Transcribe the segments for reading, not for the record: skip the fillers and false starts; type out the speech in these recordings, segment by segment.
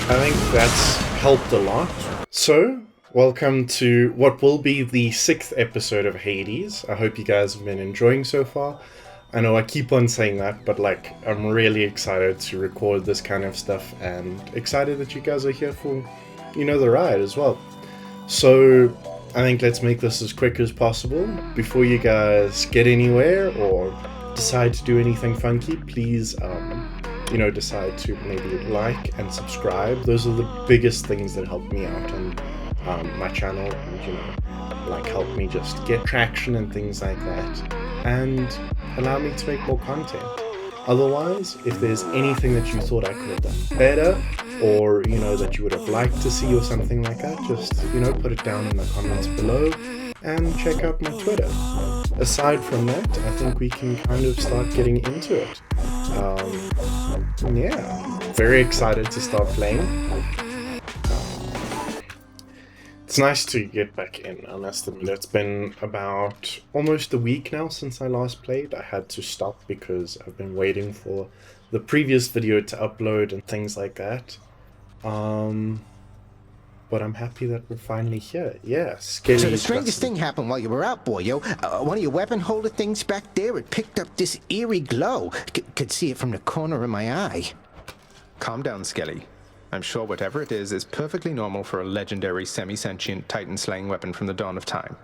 I think that's helped a lot. So, welcome to what will be the 6th episode of Hades. I hope you guys have been enjoying so far. I know I keep on saying that, but like, I'm really excited to record this kind of stuff and excited that you guys are here for, the ride as well. So, I think let's make this as quick as possible. Before you guys get anywhere or decide to do anything funky, please, decide to maybe like and subscribe. Those are the biggest things that help me out on my channel and, help me just get traction and things like that. And allow me to make more content. Otherwise, if there's anything that you thought I could have done better, or that you would have liked to see or something like that, just put it down in the comments below and check out my Twitter. Aside from that, I think we can kind of start getting into it. Very excited to start playing. It's nice to get back in, I must admit. It's been about almost a week now since I last played. I had to stop because I've been waiting for the previous video to upload and things like that. But I'm happy that we're finally here. Yeah, Skelly. So the strangest thing happened while you were out, boyo. One of your weapon holder things back there, it picked up this eerie glow. Could see it from the corner of my eye. Calm down, Skelly. I'm sure whatever it is perfectly normal for a legendary semi-sentient titan-slaying weapon from the dawn of time.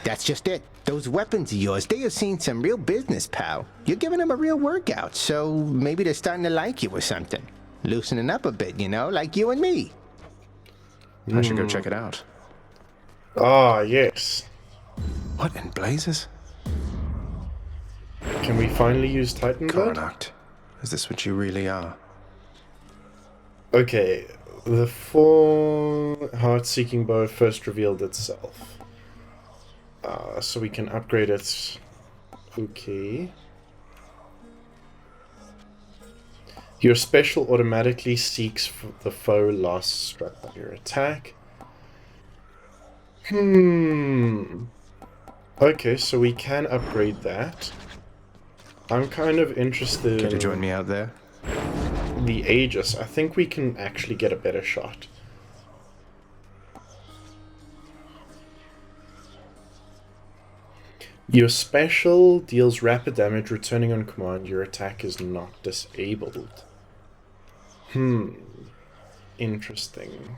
That's just it. Those weapons of yours, they have seen some real business, pal. You're giving them a real workout, so maybe they're starting to like you or something. Loosening up a bit, like you and me. I should go check it out. Ah, yes. What in blazes? Can we finally use Titan Blood? Coronact, is this what you really are? Okay, the 4 heart-seeking bow first revealed itself. So we can upgrade it. Okay. Your special automatically seeks the foe last struck by your attack. Okay, so we can upgrade that. I'm kind of interested Can you join me out there? The Aegis. I think we can actually get a better shot. Your special deals rapid damage returning on command. Your attack is not disabled. Interesting.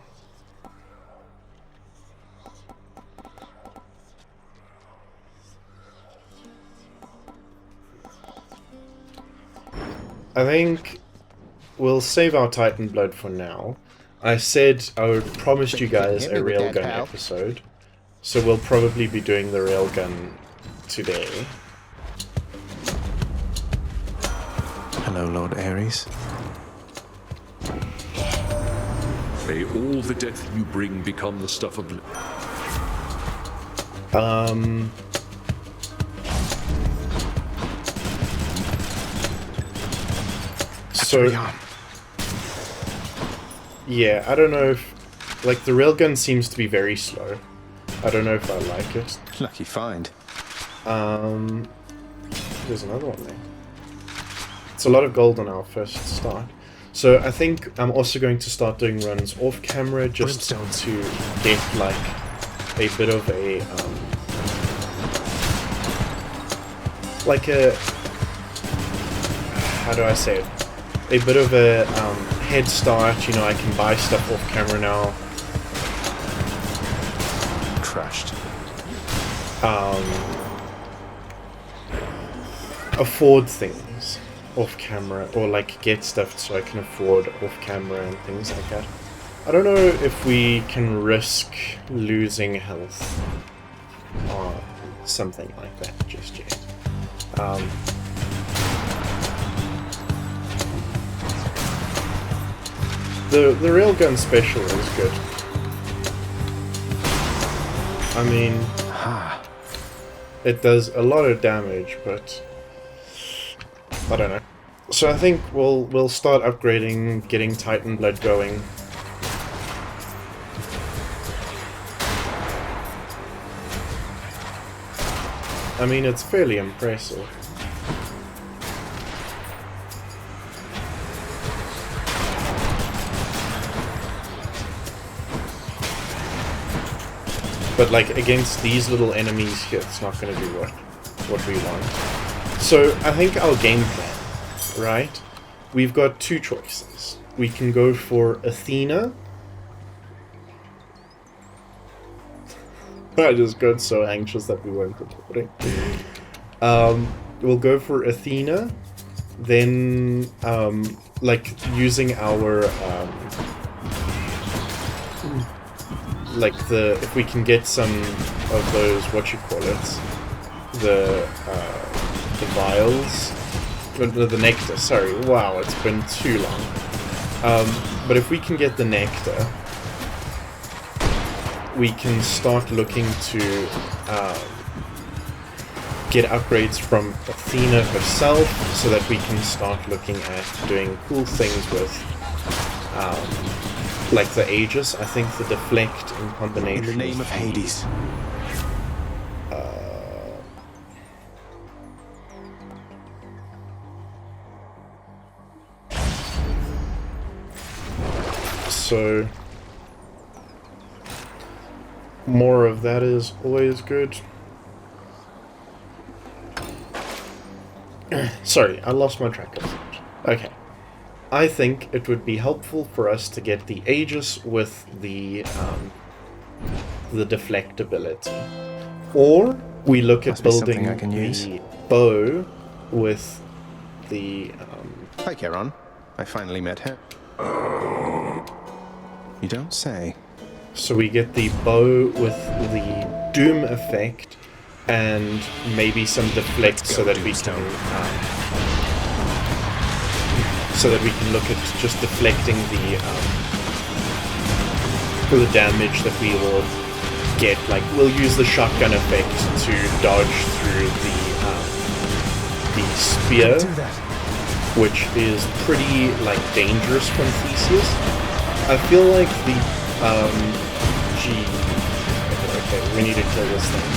I think we'll save our Titan Blood for now. I said I would promise you guys a railgun episode, so we'll probably be doing the railgun today. Hello, Lord Ares. May all the death you bring become the stuff of... So, yeah, I don't know if... Like, the railgun seems to be very slow. I don't know if I like it. Lucky find. There's another one there. It's a lot of gold on our first start. So I think I'm also going to start doing runs off camera just to get like a bit of a how do I say it? A bit of a head start. I can buy stuff off camera now. Crashed. Afford things off camera, or like get stuff so I can afford off camera and things like that. I don't know if we can risk losing health or something like that just yet. The railgun special is good. I mean, it does a lot of damage, but I don't know. So I think we'll start upgrading, getting Titan Blood going. I mean, it's fairly impressive. But like against these little enemies here, it's not going to do what we want. So I think our game plan, right? We've got two choices. We can go for Athena. I just got so anxious that we weren't recording. We'll go for Athena, then like using our if we can get some of those, what you call it, the vials, the nectar. Sorry, wow, it's been too long. But if we can get the nectar, we can start looking to get upgrades from Athena herself, so that we can start looking at doing cool things with like the Aegis. I think the deflect in combination. In the name of Hades. So more of that is always good. Sorry, I lost my track of thought. Okay. I think it would be helpful for us to get the Aegis with the deflect ability. Or we look at building the bow with the... Hi, Charon. I finally met her. You don't say. So we get the bow with the doom effect and maybe some deflect so that we can look at just deflecting the damage that we will get. Like we'll use the shotgun effect to dodge through the spear, which is pretty like dangerous from Theseus. I feel like the okay, we need to kill this thing.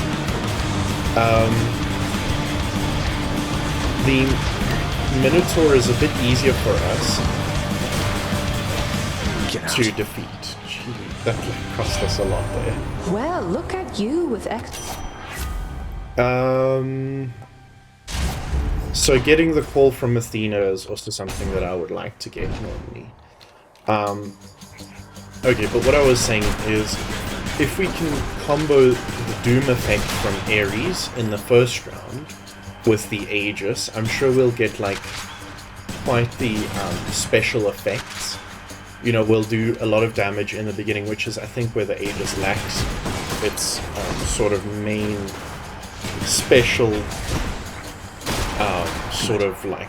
The Minotaur is a bit easier for us to defeat. Gee, that cost us a lot there. Well, look at you with So getting the call from Athena is also something that I would like to get normally. Okay, but what I was saying is, if we can combo the Doom effect from Ares in the first round with the Aegis, I'm sure we'll get like quite the special effects. You know, we'll do a lot of damage in the beginning, which is I think where the Aegis lacks its sort of main special sort of like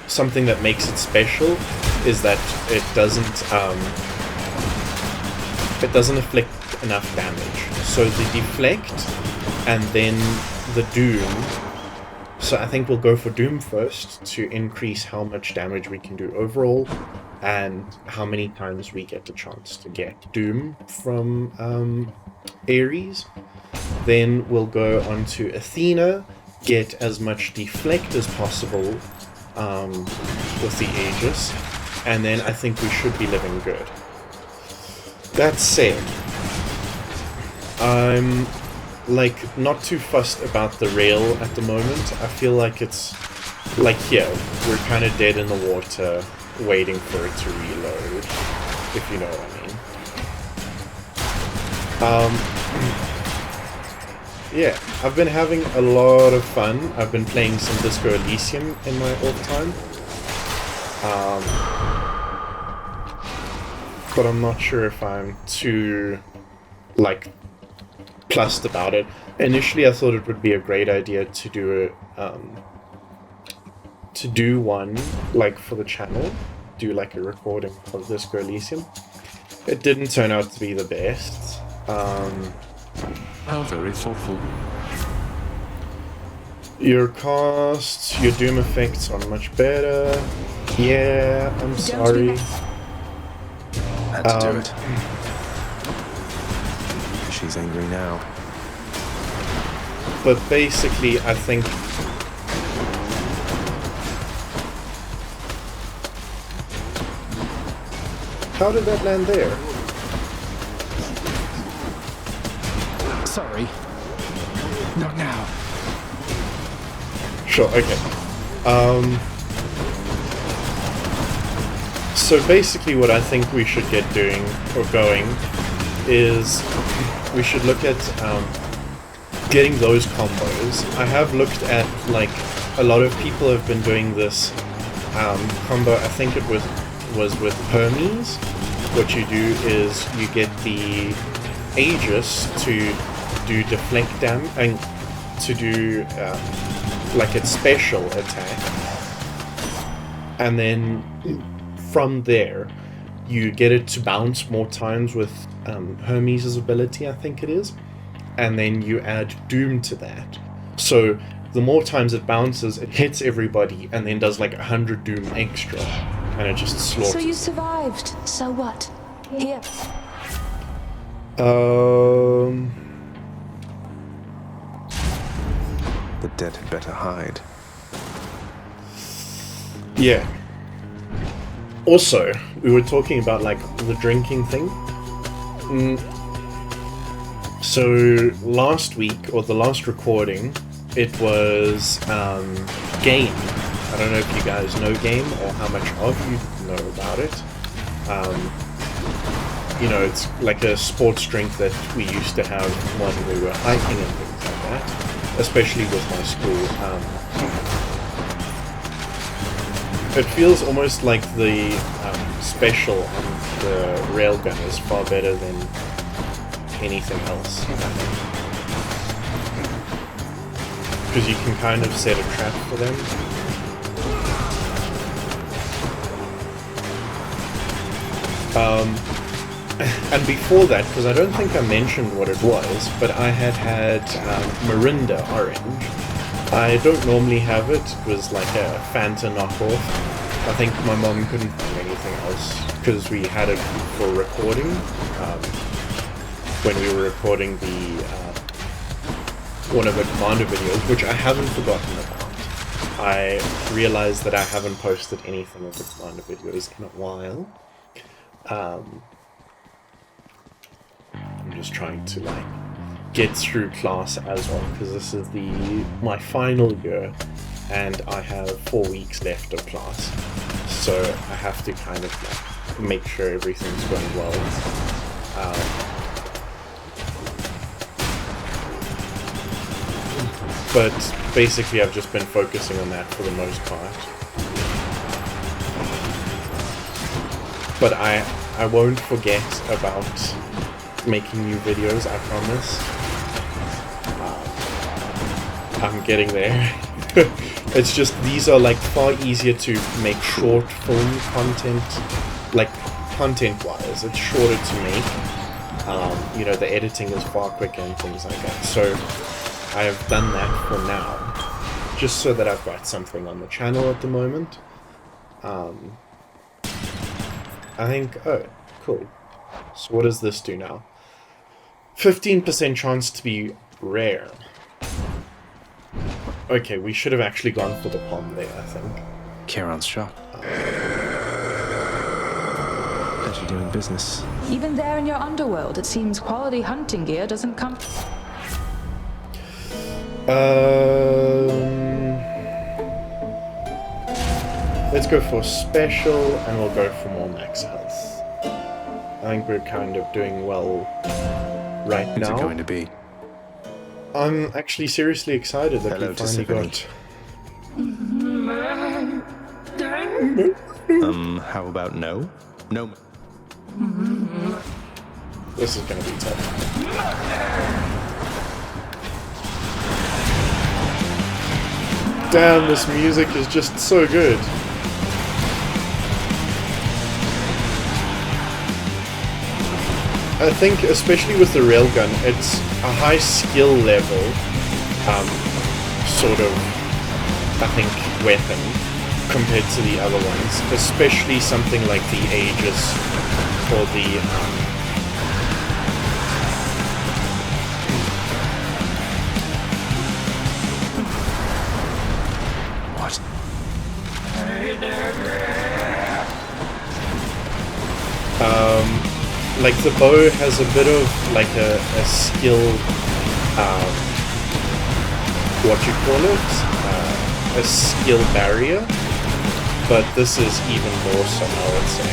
something that makes it special is that it doesn't inflict enough damage. So the deflect and then the doom. So I think we'll go for doom first to increase how much damage we can do overall and how many times we get the chance to get doom from Ares. Then we'll go on to Athena, get as much deflect as possible with the Aegis, and then I think we should be living good. That said, I'm like not too fussed about the rail at the moment. I feel like it's like here, we're kind of dead in the water waiting for it to reload, if you know what I mean. Yeah, I've been having a lot of fun. I've been playing some Disco Elysium in my off time. But I'm not sure if I'm too, like, plussed about it. Initially, I thought it would be a great idea to do one, like, for the channel. Do, like, a recording of Disco Elysium. It didn't turn out to be the best. How very thoughtful. Your costs, your doom effects are much better. Yeah, I'm sorry. Had to do it. She's angry now. But basically, I think... How did that land there? Sorry. Not now. Sure, okay. So basically what I think we should get doing, or going, is we should look at getting those combos. I have looked at, like, a lot of people have been doing this combo, I think it was with Hermes. What you do is you get the Aegis to do deflect damage, and to do like its special attack, and then from there you get it to bounce more times with Hermes' ability, I think it is, and then you add Doom to that. So the more times it bounces, it hits everybody and then does like 100 Doom extra, and it just slaughters. So you survived. So what? Here. The dead had better hide. Yeah. Also, we were talking about, like, the drinking thing. So, last week, or the last recording, it was, Game. I don't know if you guys know Game, or how much of you know about it. You know, it's like a sports drink that we used to have when we were hiking and things like that. Especially with my school. It feels almost like the special on the railgun is far better than anything else. Because you can kind of set a trap for them. And before that, because I don't think I mentioned what it was, but I had Mirinda Orange. I don't normally have it. It was like a Fanta knockoff. I think my mom couldn't find anything else because we had it for recording. When we were recording the one of the Commander videos, which I haven't forgotten about. I realized that I haven't posted anything of the Commander videos in a while. I'm just trying to, like, get through class as well, because this is my final year, and I have 4 weeks left of class, so I have to kind of, like, make sure everything's going well. But basically I've just been focusing on that for the most part. But I won't forget about making new videos, I promise. I'm getting there. It's just, these are, like, far easier to make short film content, like, content-wise. It's shorter to make. You know, the editing is far quicker and things like that. So I have done that for now, just so that I've got something on the channel at the moment. I think, oh, cool. So what does this do now? 15% chance to be rare. Okay, we should have actually gone for the palm there, I think. Charon's shop. Pleasure doing business. Even there in your underworld, it seems quality hunting gear doesn't come... Let's go for special, and we'll go for more max health. I think we're kind of doing well right now. Who's it going to be? I'm actually seriously excited that we finally got... How about no? No. This is gonna be tough. Damn, this music is just so good. I think, especially with the railgun, it's a high skill level, sort of, I think, weapon compared to the other ones. Especially something like the Aegis or the, What? like the bow has a bit of like a skill what you call it, a skill barrier, but this is even more so, I would say.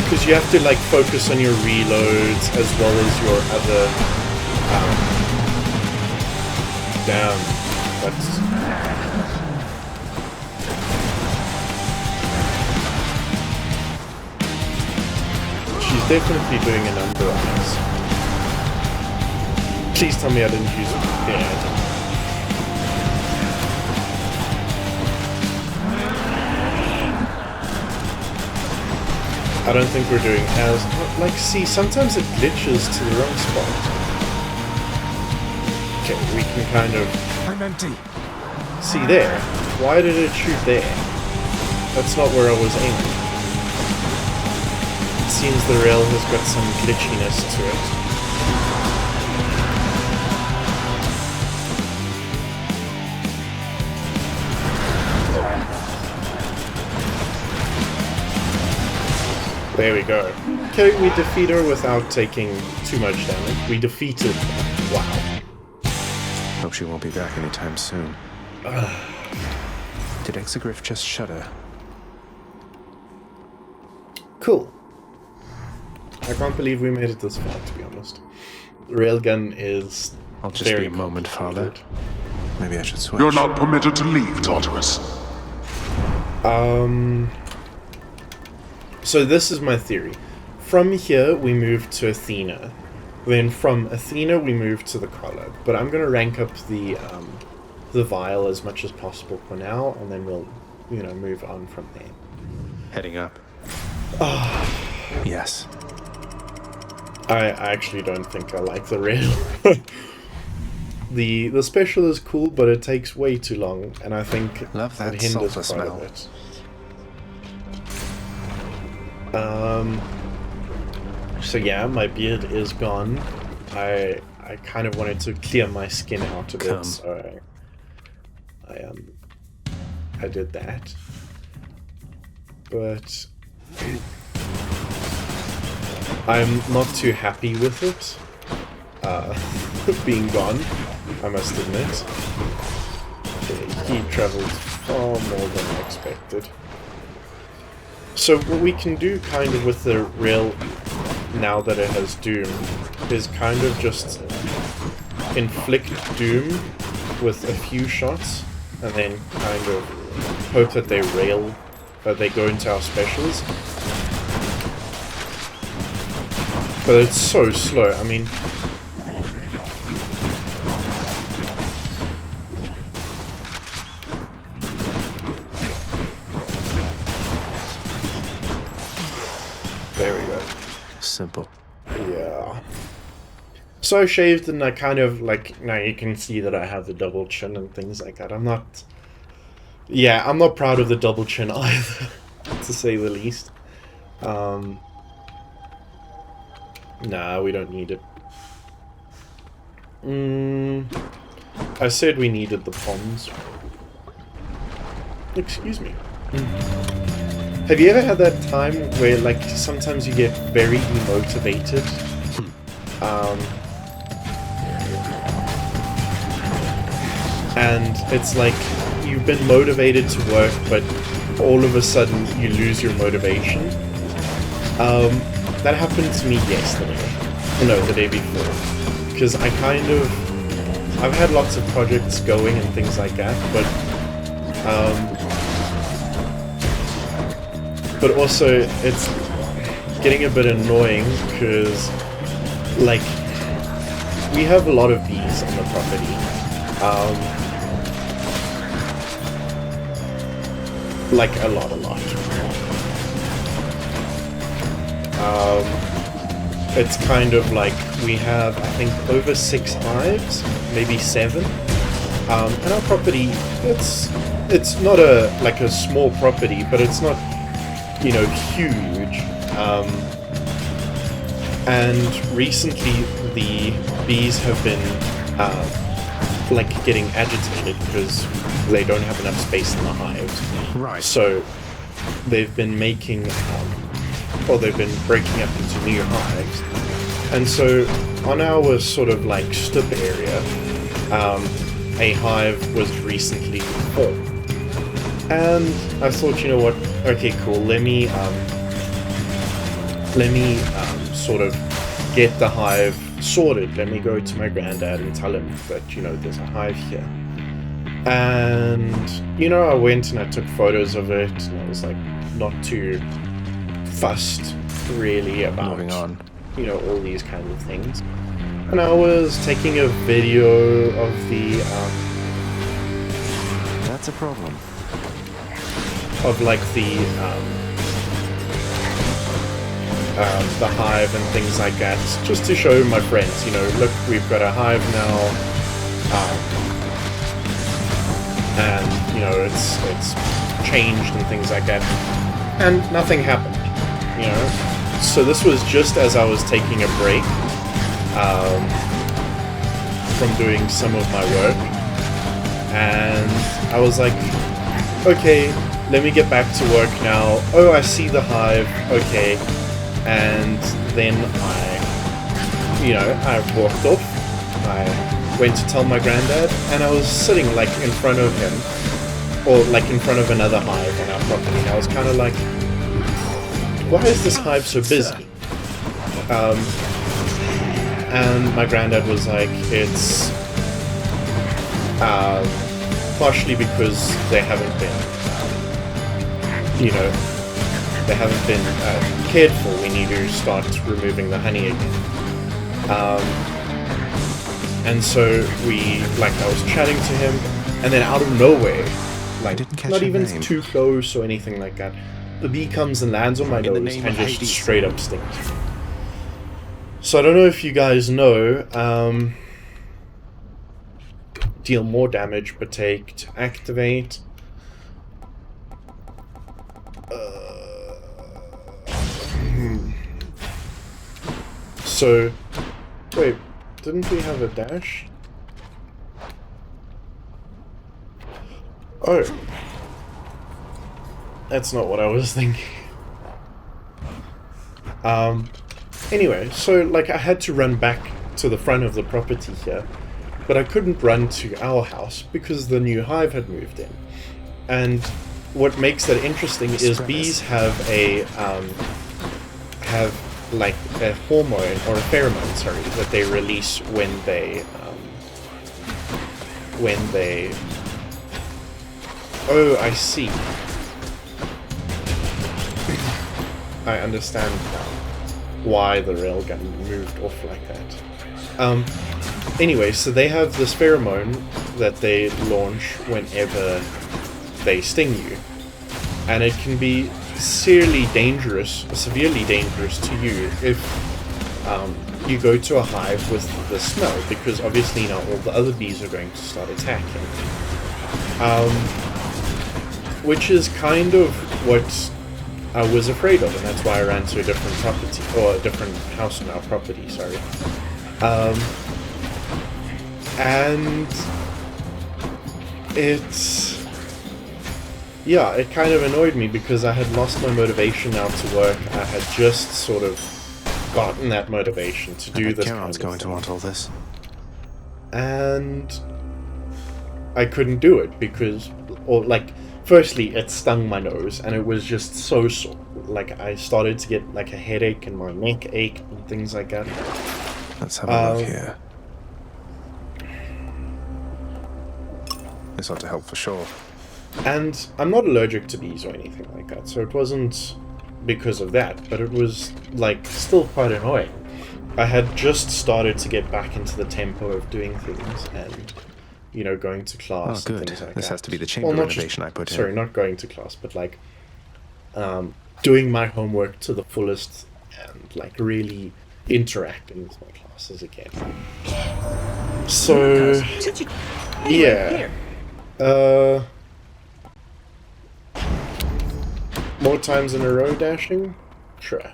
Because you have to like focus on your reloads as well as your other. Damn, that's. She's definitely doing a number on us. Please tell me I didn't use it. Yeah, I didn't. I don't think we're doing as... Like, see, sometimes it glitches to the wrong spot. Okay, we can kind of... I'm empty. See there? Why did it shoot there? That's not where I was aiming. It seems the rail has got some glitchiness to it. There we go. Okay, we defeat her without taking too much damage. We defeated her. Wow. Hope she won't be back anytime soon. Did Exegriff just shudder? Cool. I can't believe we made it this far, to be honest. The railgun is I'll just very be a moment, Father. complicated. Maybe I should switch. You're not permitted to leave, Tartarus. So this is my theory. From here, we move to Athena. Then from Athena, we move to the collar. But I'm going to rank up the vial as much as possible for now, and then we'll, you know, move on from there. Heading up. Yes. I actually don't think I like the rail. The special is cool, but it takes way too long, and I think Love that it hinders sulfur quite smell. a bit. So yeah, my beard is gone. I kind of wanted to clear my skin out a bit, Come. so I did that. But I'm not too happy with it being gone, I must admit. Okay, he traveled far more than I expected. So what we can do kind of with the rail now that it has Doom is kind of just inflict Doom with a few shots and then kind of hope that they go into our specials. But it's so slow, I mean... There we go. Simple. Yeah. So shaved and I kind of like, now you can see that I have the double chin and things like that. I'm not proud of the double chin either, to say the least. Nah, we don't need it. I said we needed the bombs. Excuse me. Have you ever had that time where, like, sometimes you get very demotivated? And it's like, you've been motivated to work, but all of a sudden you lose your motivation. That happened to me yesterday. No, the day before. Because I've had lots of projects going and things like that, but also it's getting a bit annoying because, like, we have a lot of bees on the property. Like a lot. It's kind of like we have, I think, over 6 hives, maybe 7. And our property, it's not a small property, but it's not, you know, huge. And recently the bees have been like getting agitated because they don't have enough space in the hives. Right. So they've been making, they've been breaking up into new hives, And so on our sort of like stub area, a hive was recently formed. And I thought, you know what, okay, cool, let me sort of get the hive sorted. Let me go to my granddad and tell him that, you know, there's a hive here. And, you know, I went and I took photos of it, and I was like not too fussed really about Moving on. you know, all these kinds of things. And I was taking a video of the That's a problem. like the hive and things like that, just to show my friends, you know, look, we've got a hive now, and you know, it's changed and things like that, and nothing happened, you know. So this was just as I was taking a break from doing some of my work, and I was like, okay, let me get back to work now. Oh, I see the hive, okay. And then I walked off. I went to tell my granddad, and I was sitting like in front of him, or like in front of another hive on our property, and I was kind of like, why is this hive so busy? And my granddad was like, it's partially because they haven't been, they haven't been cared for. We need to start removing the honey again. And so I was chatting to him, and then out of nowhere, like not even too close or anything like that, the bee comes and lands on my nose and just straight up stings. So I don't know if you guys know, deal more damage but take to activate. So, wait, didn't we have a dash? Oh. That's not what I was thinking. Anyway, so like I had to run back to the front of the property here, but I couldn't run to our house because the new hive had moved in. And what makes that interesting is bees have a like a hormone or a pheromone, sorry, that they release when they oh, I see. I understand now why the railgun moved off like that. Anyway, so they have this pheromone that they launch whenever they sting you, and it can be severely dangerous to you if you go to a hive with the smell, because obviously now all the other bees are going to start attacking. Which is kind of what I was afraid of, and that's why I ran to a different property, or a different house on our property, sorry. And it kind of annoyed me because I had lost my motivation now to work. I had just sort of gotten that motivation to do this kind of going thing. to want all this. And I couldn't do it because, firstly, it stung my nose, and it was just so sore. Like, I started to get, like, a headache, and my neck ached, and things like that. Let's have a look here. This ought to help for sure. And I'm not allergic to bees or anything like that, so it wasn't because of that, but it was, like, still quite annoying. I had just started to get back into the tempo of doing things, and going to class. Oh, good. And things like This that. has to be the chamber renovation I put in. Sorry, not going to class, but like doing my homework to the fullest and like really interacting with my classes again. So yeah, more times in a row dashing. Sure.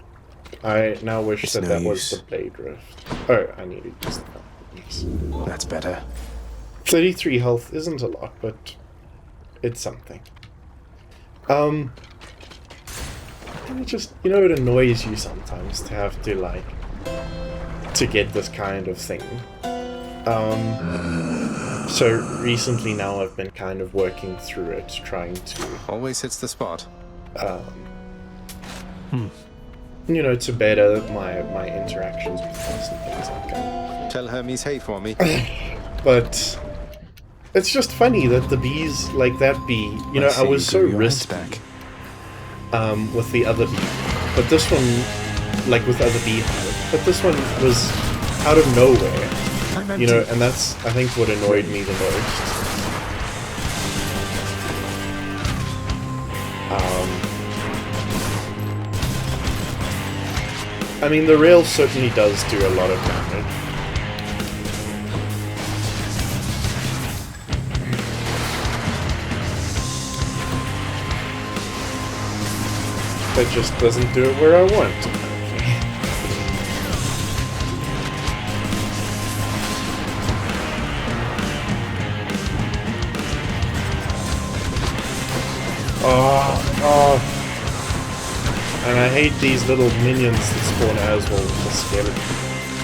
I now wish It's that no that was use. the blade rift. Oh, I need to use the yes. That's better. 33 health isn't a lot, but it's something. And it just, it annoys you sometimes to have to, like, to get this kind of thing. So recently now I've been kind of working through it, trying to... Always hits the spot. You know, to better my interactions with us and things like that. Tell Hermes hey for me. But it's just funny that the bees, like that bee, you know, I was so risky with the other bee. But this one, like with other beehive, but this one was out of nowhere. You know, and that's, I think, what annoyed me the most. I mean, the rail certainly does do a lot of damage. It just doesn't do it where I want. Oh. And I hate these little minions that spawn as well with the skeleton.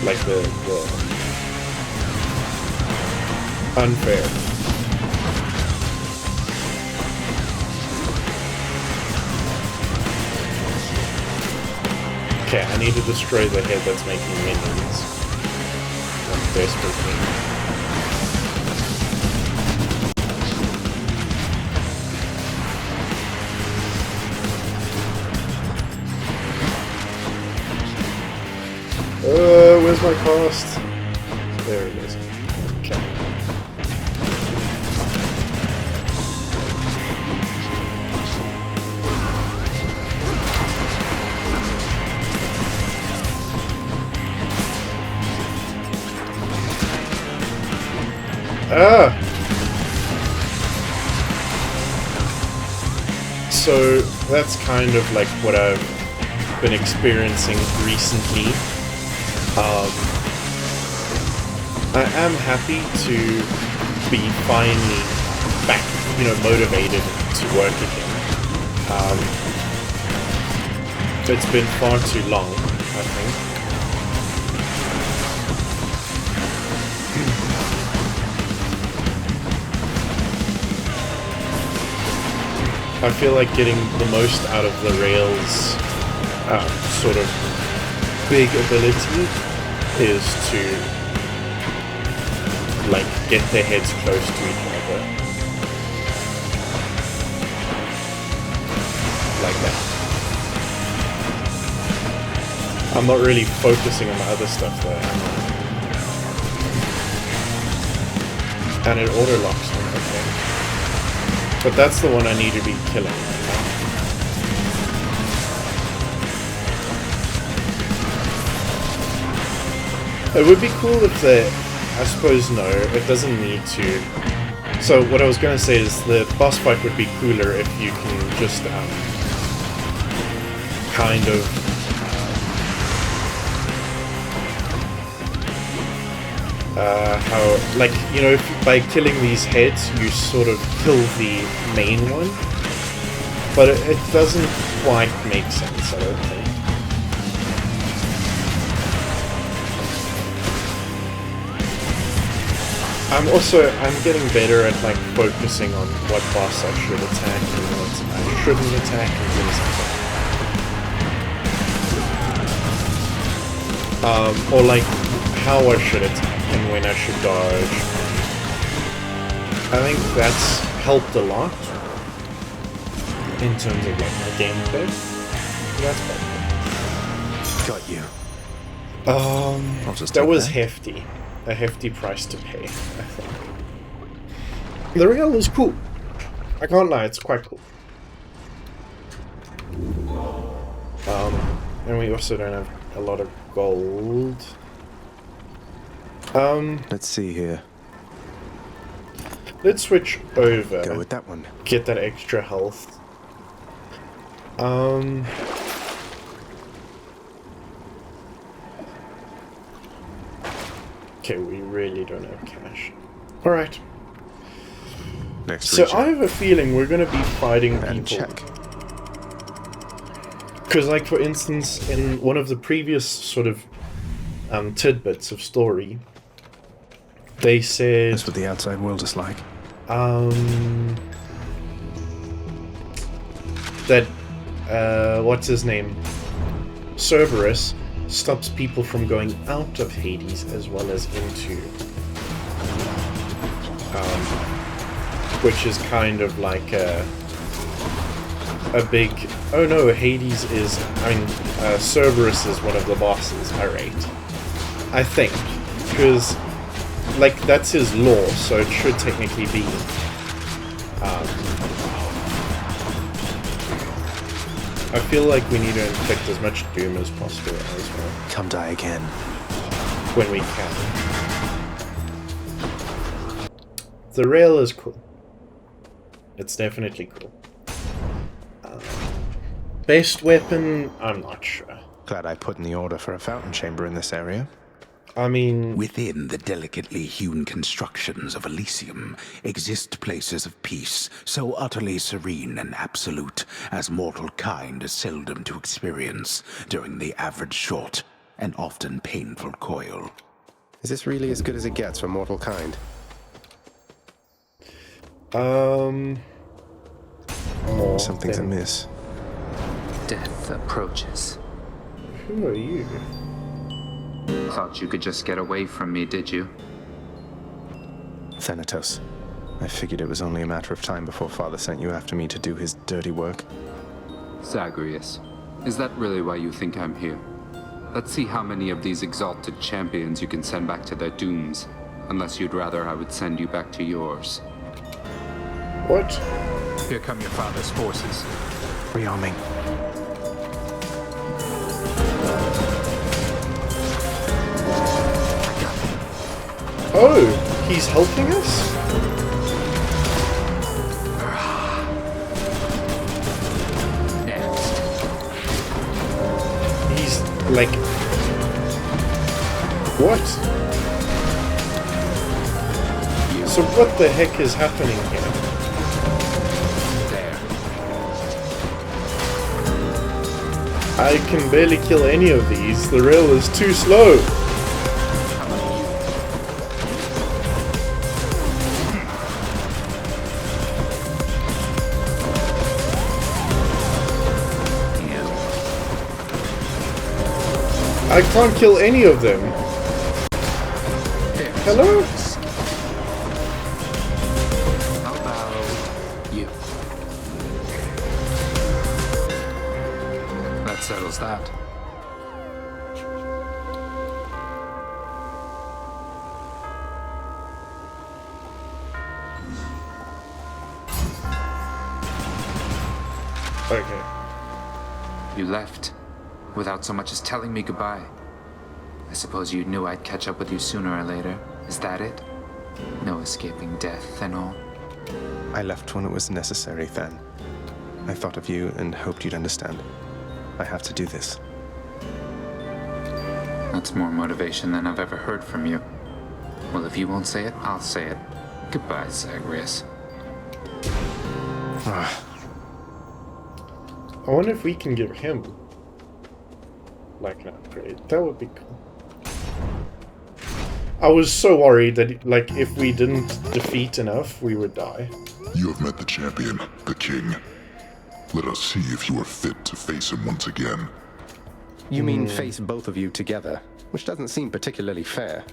Like the unfair. Okay, I need to destroy the head that's making minions. I'm desperately. Where's my cost? There it is. Okay. So that's kind of like what I've been experiencing recently. I am happy to be finally back, you know, motivated to work again. It's been far too long, I think. I feel like getting the most out of the rail's sort of big ability is to like get their heads close to each other. Like that. I'm not really focusing on the other stuff there. And it auto locks me, okay. But that's the one I need to be killing right now. It would be cool if I suppose no, it doesn't need to. So what I was going to say is the boss fight would be cooler if you can just kind of how, like, you know, if by killing these heads you sort of kill the main one, but it doesn't quite make sense, I don't think. I'm getting better at like focusing on what boss I should attack and what I shouldn't attack and things like that. Or like how I should attack and when I should dodge. I think that's helped a lot in terms of like my gameplay. So that's quite good. Got you. That was hefty. A hefty price to pay, I think. The rail is cool. I can't lie, it's quite cool. And we also don't have a lot of gold. Let's see here. Let's switch over. Go with that one. Get that extra health. Okay, we really don't have cash. Alright. Next So region. I have a feeling we're gonna be fighting And people. check. Because, like, for instance, in one of the previous sort of tidbits of story. They said That's what the outside world is like. that what's his name? Cerberus stops people from going out of Hades as well as into, which is kind of like a big. Oh no, Hades is. Cerberus is one of the bosses. Alright, I think, because like that's his law, so it should technically be. I feel like we need to inflict as much doom as possible as well. Come die again. When we can. The rail is cool. It's definitely cool. Best weapon, I'm not sure. Glad I put in the order for a fountain chamber in this area. I mean... Within the delicately hewn constructions of Elysium exist places of peace so utterly serene and absolute as mortal kind is seldom to experience during the average short and often painful coil. Is this really as good as it gets for mortal kind? Something's amiss. Death approaches. Who are you? Thought you could just get away from me, did you? Thanatos. I figured it was only a matter of time before Father sent you after me to do his dirty work. Zagreus, is that really why you think I'm here? Let's see how many of these exalted champions you can send back to their dooms. Unless you'd rather I would send you back to yours. What? Here come your father's forces. Rearming. Oh, he's helping us? Next. He's like... What? So what the heck is happening here? There. I can barely kill any of these. The rail is too slow. I can't kill any of them. Hello? How about you? That settles that. Okay. You left, without so much as telling me goodbye. I suppose you knew I'd catch up with you sooner or later. Is that it? No escaping death and all? I left when it was necessary, Than. I thought of you and hoped you'd understand. I have to do this. That's more motivation than I've ever heard from you. Well, if you won't say it, I'll say it. Goodbye, Zagreus. I wonder if we can give him like an upgrade. That would be cool. I was so worried that like if we didn't defeat enough, we would die. You have met the champion, the king. Let us see if you are fit to face him once again. You mean face both of you together, which doesn't seem particularly fair.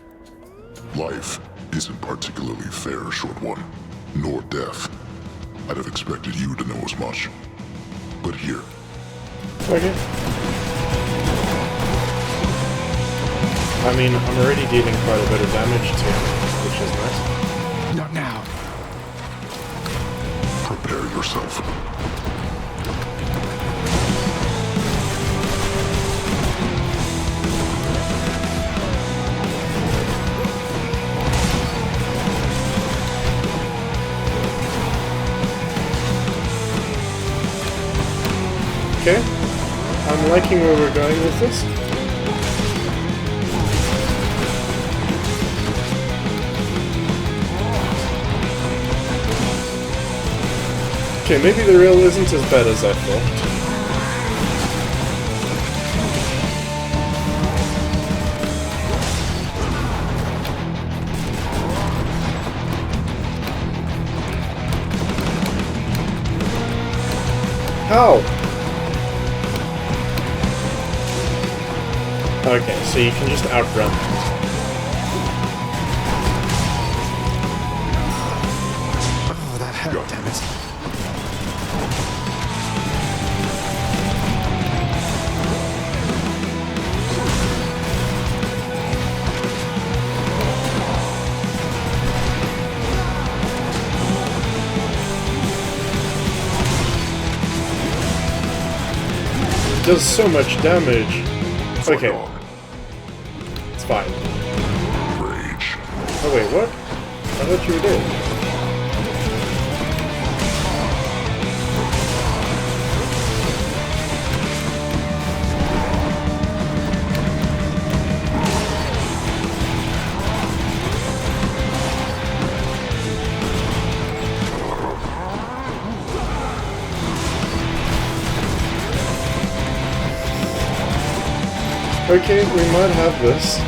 Life isn't particularly fair, short one, nor death. I'd have expected you to know as much. But here. Okay. I mean, I'm already dealing quite a bit of damage to him, which is nice. Not now. Prepare yourself. Okay. I'm liking where we're going with this. Okay, maybe the rail isn't as bad as I thought. Ow! Okay, so you can just outrun it. Oh, that hurt, damn it. Does so much damage. Okay. It's fine. Rage. Oh wait, what? I thought you were dead. Okay, we might have this.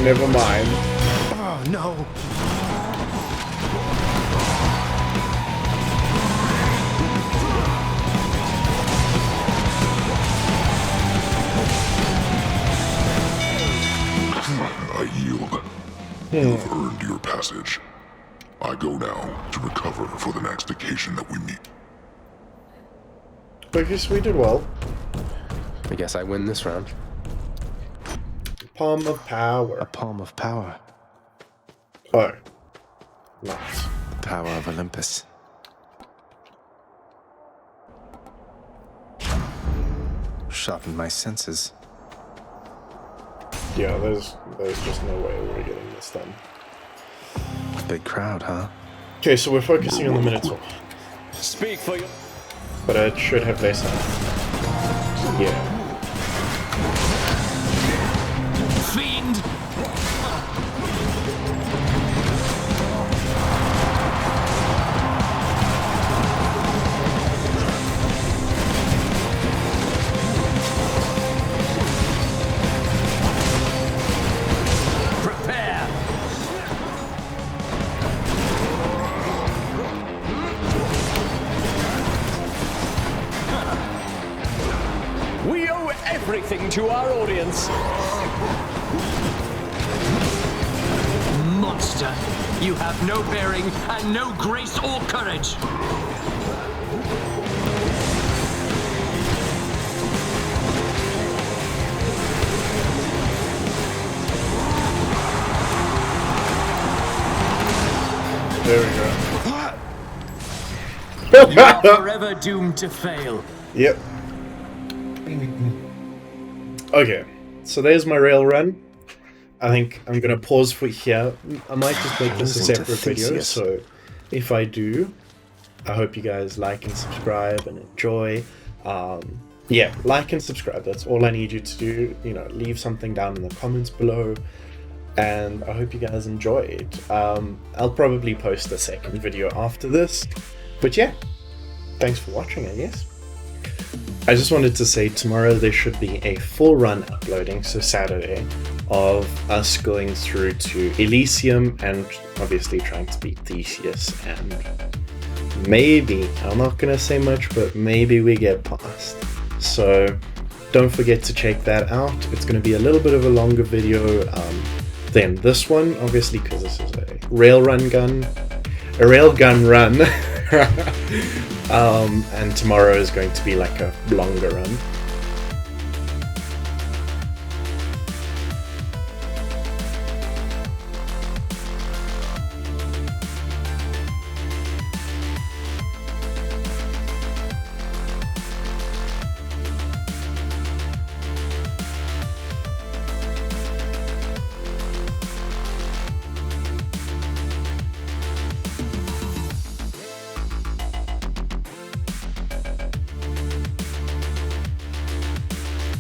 Never mind. Oh, no. I yield. You've earned your passage. I go now to recover for the next occasion that we meet. I guess we did well. I guess I win this round. Palm of power. A palm of power. Oh. Nice. Power of Olympus. Sharpen my senses. Yeah, there's just no way we're getting this done. Big crowd, huh? Okay, so we're focusing on the Minotaur. Speak for you. But it should have less health. Yeah. Fiend! Prepare! We owe everything to our audience. Monster, you have no bearing and no grace or courage. There we go. You are forever doomed to fail. Yep. Okay, so there's my rail run. I think I'm gonna pause for here. I might just make this a separate video, so if I do, I hope you guys like and subscribe and enjoy. Yeah, like and subscribe, that's all I need you to do. You know, leave something down in the comments below, and I hope you guys enjoyed. I'll probably post a second video after this, but yeah, thanks for watching, I guess. I just wanted to say tomorrow there should be a full run uploading, so Saturday, of us going through to Elysium and obviously trying to beat Theseus, and maybe, I'm not gonna say much, but maybe we get past. So don't forget to check that out. It's gonna be a little bit of a longer video than this one, obviously, because this is a railgun run. And tomorrow is going to be like a longer run.